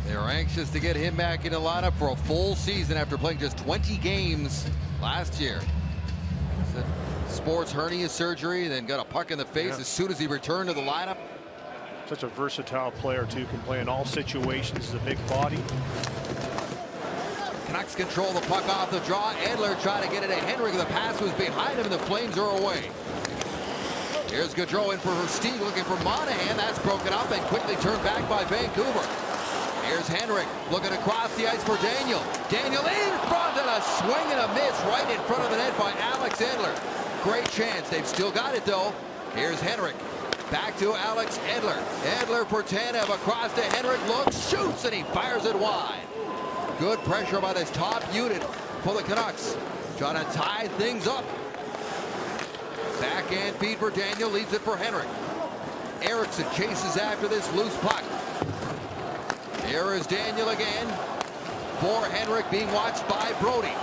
They're anxious to get him back in the lineup for a full season after playing just 20 games last year. Sports hernia surgery, then got a puck in the face as soon as he returned to the lineup. Such a versatile player, too. Can play in all situations. He's a big body. Canucks control the puck off the draw. Edler trying to get it to Henrik. The pass was behind him, and the Flames are away. Here's Gaudreau in for Versteeg, looking for Monahan. That's broken up and quickly turned back by Vancouver. Here's Henrik looking across the ice for Daniel. Daniel in front, and a swing and a miss right in front of the net by Alex Edler. Great chance. They've still got it, though. Here's Henrik. Back to Alex Edler. Edler for Tanev. Across to Henrik. Looks, shoots, and he fires it wide. Good pressure by this top unit for the Canucks. Trying to tie things up. Backhand feed for Daniel. Leaves it for Henrik. Eriksson chases after this loose puck. Here is Daniel again. For Henrik, being watched by Brody.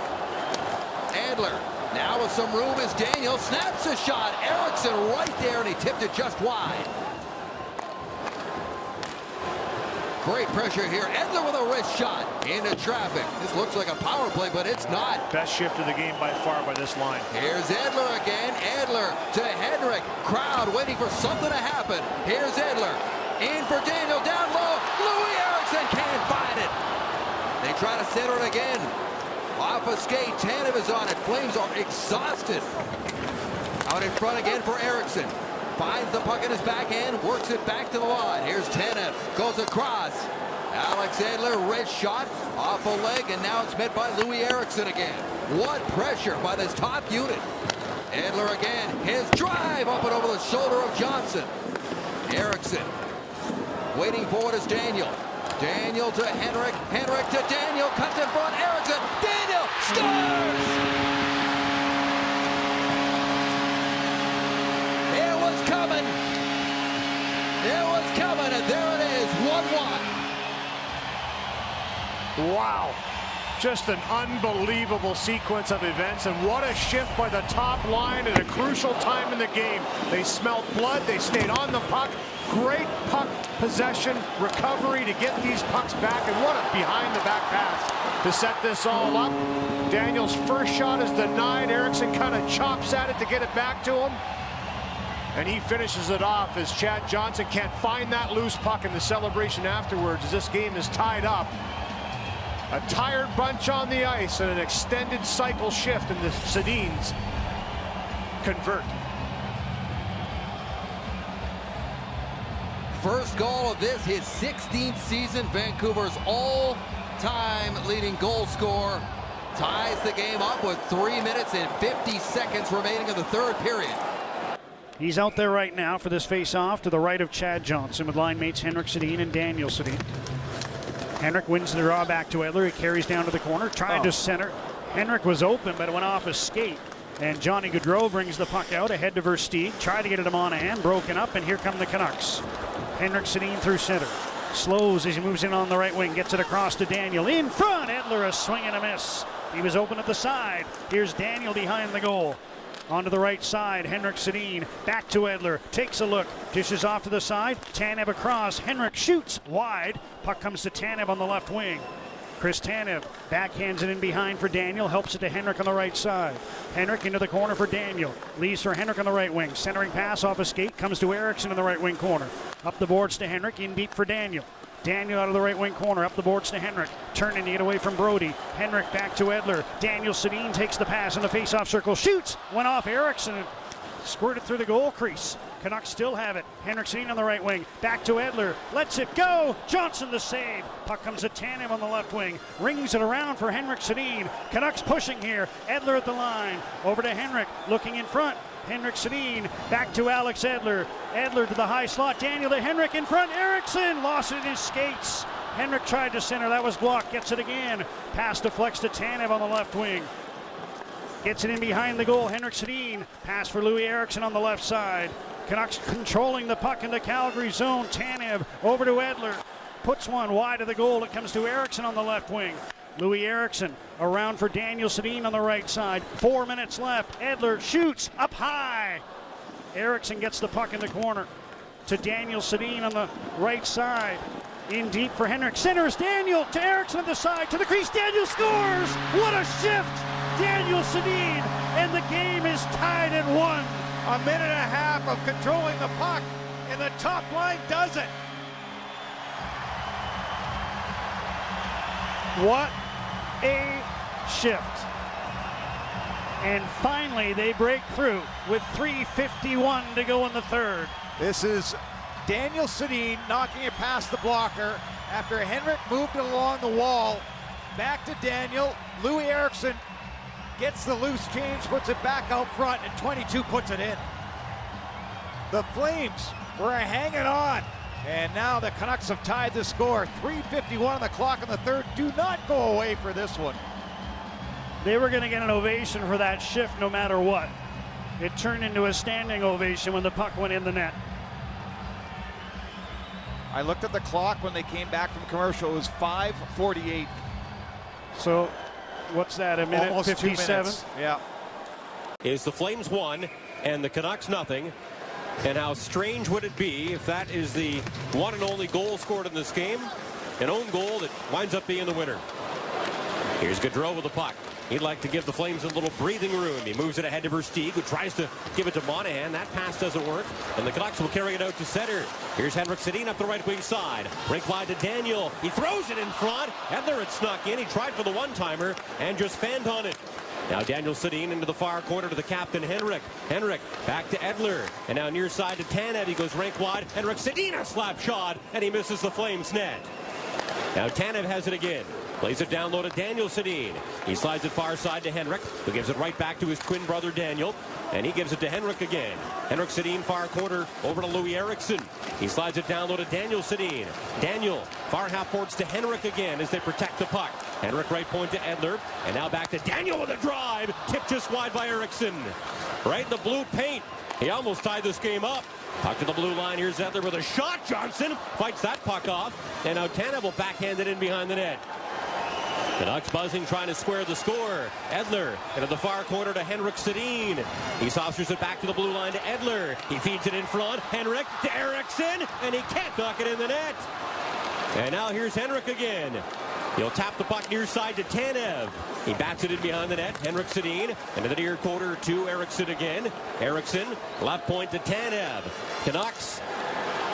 Edler. Now with some room is Daniel, snaps a shot. Eriksson right there, and he tipped it just wide. Great pressure here. Edler with a wrist shot into traffic. This looks like a power play, but it's not. Best shift of the game by far by this line. Here's Edler again. Edler to Henrik. Crowd waiting for something to happen. Here's Edler. In for Daniel, down low. Louis Eriksson can't find it. They try to center it again. Off a skate, Tanev is on it. Flames are exhausted. Out in front again for Eriksson. Finds the puck in his backhand, works it back to the line. Here's Tanev, goes across. Alex Edler, wrist shot, off a leg, and now it's met by Louis Eriksson again. What pressure by this top unit. Edler again, his drive up and over the shoulder of Johnson. Eriksson, waiting for it is Daniel. Daniel to Henrik, Henrik to Daniel, cuts in front, Eriksson, Daniel scores! It was coming, and there it is, 1-1. Wow, just an unbelievable sequence of events, and what a shift by the top line at a crucial time in the game. They smelled blood, they stayed on the puck. Great puck possession, recovery to get these pucks back, and what a behind-the-back pass to set this all up. Daniel's first shot is denied. Eriksson kind of chops at it to get it back to him, and he finishes it off as Chad Johnson can't find that loose puck in the celebration afterwards as this game is tied up. A tired bunch on the ice and an extended cycle shift, and the Sedins convert. First goal of this, his 16th season. Vancouver's all-time leading goal scorer. Ties the game up with 3 minutes and 50 seconds remaining in the third period. He's out there right now for this face-off to the right of Chad Johnson with line mates Henrik Sedin and Daniel Sedin. Henrik wins the draw back to Edler. He carries down to the corner, tried to center. Henrik was open, but it went off his skate. And Johnny Gaudreau brings the puck out ahead to Versteeg. Tried to get it to Monahan, broken up, and here come the Canucks. Henrik Sedin through center. Slows as he moves in on the right wing, gets it across to Daniel. In front, Edler, a swing and a miss. He was open at the side. Here's Daniel behind the goal. Onto the right side, Henrik Sedin, back to Edler, takes a look, dishes off to the side, Tanev across, Henrik shoots wide, puck comes to Tanev on the left wing. Chris Tanev backhands it in behind for Daniel, helps it to Henrik on the right side. Henrik into the corner for Daniel, leaves for Henrik on the right wing, centering pass off a skate, comes to Eriksson in the right wing corner. Up the boards to Henrik, in deep for Daniel. Daniel out of the right wing corner, up the boards to Henrik, turning to get away from Brody. Henrik back to Edler, Daniel Sedin takes the pass in the face-off circle, shoots, went off Eriksson, and squirted through the goal crease. Canucks still have it. Henrik Sedin on the right wing, back to Edler, lets it go, Johnson the save. Puck comes to Tanev on the left wing, rings it around for Henrik Sedin. Canucks pushing here, Edler at the line, over to Henrik, looking in front. Henrik Sedin back to Alex Edler. Edler to the high slot. Daniel to Henrik in front. Eriksson lost it in his skates. Henrik tried to center. That was blocked. Gets it again. Pass deflects to Tanev on the left wing. Gets it in behind the goal. Henrik Sedin. Pass for Louis Eriksson on the left side. Canucks controlling the puck in the Calgary zone. Tanev over to Edler. Puts one wide of the goal. It comes to Eriksson on the left wing. Louis Eriksson around for Daniel Sedin on the right side. 4 minutes left. Edler shoots up high. Eriksson gets the puck in the corner. to Daniel Sedin on the right side. In deep for Henrik. Centers Daniel to Eriksson on the side. To the crease. Daniel scores! What a shift! Daniel Sedin, and the game is tied at 1. A minute and a half of controlling the puck, and the top line does it. What a shift. And finally they break through with 3:51 to go in the third. This is Daniel Sedin knocking it past the blocker after Henrik moved it along the wall. Back to Daniel. Louis Eriksson gets the loose change, puts it back out front, and 22 puts it in. The Flames were hanging on, and now the Canucks have tied the score. 3:51 on the clock in the third. Do not go away for this one. They were going to get an ovation for that shift no matter what. It turned into a standing ovation when the puck went in the net. I looked at the clock when they came back from commercial. It was 5:48. So what's that, a minute? Almost 57? 2 minutes. Yeah. Is the Flames 1 and the Canucks nothing? And how strange would it be if that is the one and only goal scored in this game? An own goal that winds up being the winner. Here's Gaudreau with the puck. He'd like to give the Flames a little breathing room. He moves it ahead to Versteeg, who tries to give it to Monahan. That pass doesn't work, and the Canucks will carry it out to center. Here's Henrik Sedin up the right wing side. Rink wide to Daniel. He throws it in front. Edler had snuck in. He tried for the one-timer and just fanned on it. Now Daniel Sedin into the far corner to the captain, Henrik. Henrik back to Edler. And now near side to Tanev. He goes rink wide. Henrik Sedin, a slap shot, and he misses the Flames net. Now Tanev has it again. Plays it down low to Daniel Sedin. He slides it far side to Henrik, who gives it right back to his twin brother Daniel. And he gives it to Henrik again. Henrik Sedin far corner over to Louis Eriksson. He slides it down low to Daniel Sedin. Daniel far half boards to Henrik again as they protect the puck. Henrik right point to Edler. And now back to Daniel with a drive. Tipped just wide by Eriksson. Right in the blue paint. He almost tied this game up. Puck to the blue line. Here's Edler with a shot. Johnson fights that puck off. And now Tanev will backhand it in behind the net. Canucks buzzing, trying to square the score. Edler into the far corner to Henrik Sedin. He saucers it back to the blue line to Edler. He feeds it in front. Henrik to Eriksson, and he can't knock it in the net. And now here's Henrik again. He'll tap the puck near side to Tanev. He bats it in behind the net. Henrik Sedin into the near corner to Eriksson again. Eriksson left point to Tanev. Canucks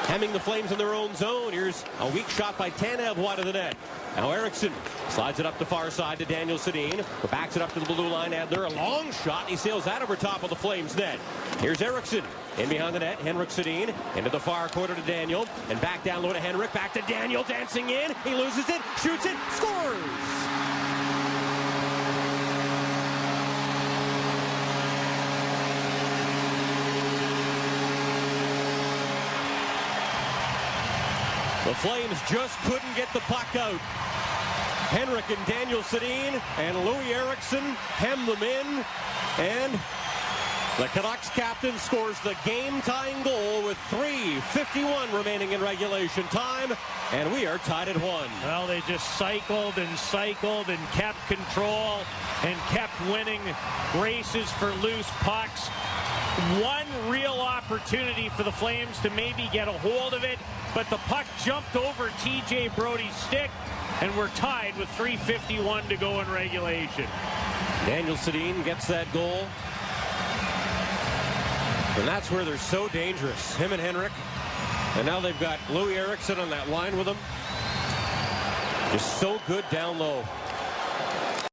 hemming the Flames in their own zone. Here's a weak shot by Tanev wide of the net. Now Eriksson slides it up the far side to Daniel Sedin, who backs it up to the blue line. Edler, a long shot, and he sails that over top of the Flames net. Here's Eriksson in behind the net. Henrik Sedin into the far corner to Daniel, and back down low to Henrik. Back to Daniel, dancing in. He loses it, shoots it, scores! The Flames just couldn't get the puck out. Henrik and Daniel Sedin and Louis Eriksson hem them in, and the Canucks captain scores the game-tying goal with 3:51 remaining in regulation time, and we are tied at 1. Well, they just cycled and cycled and kept control and kept winning races for loose pucks. One real opportunity for the Flames to maybe get a hold of it, but the puck jumped over TJ Brody's stick, and we're tied with 3:51 to go in regulation. Daniel Sedin gets that goal. And that's where they're so dangerous, him and Henrik. And now they've got Louis Eriksson on that line with them. Just so good down low.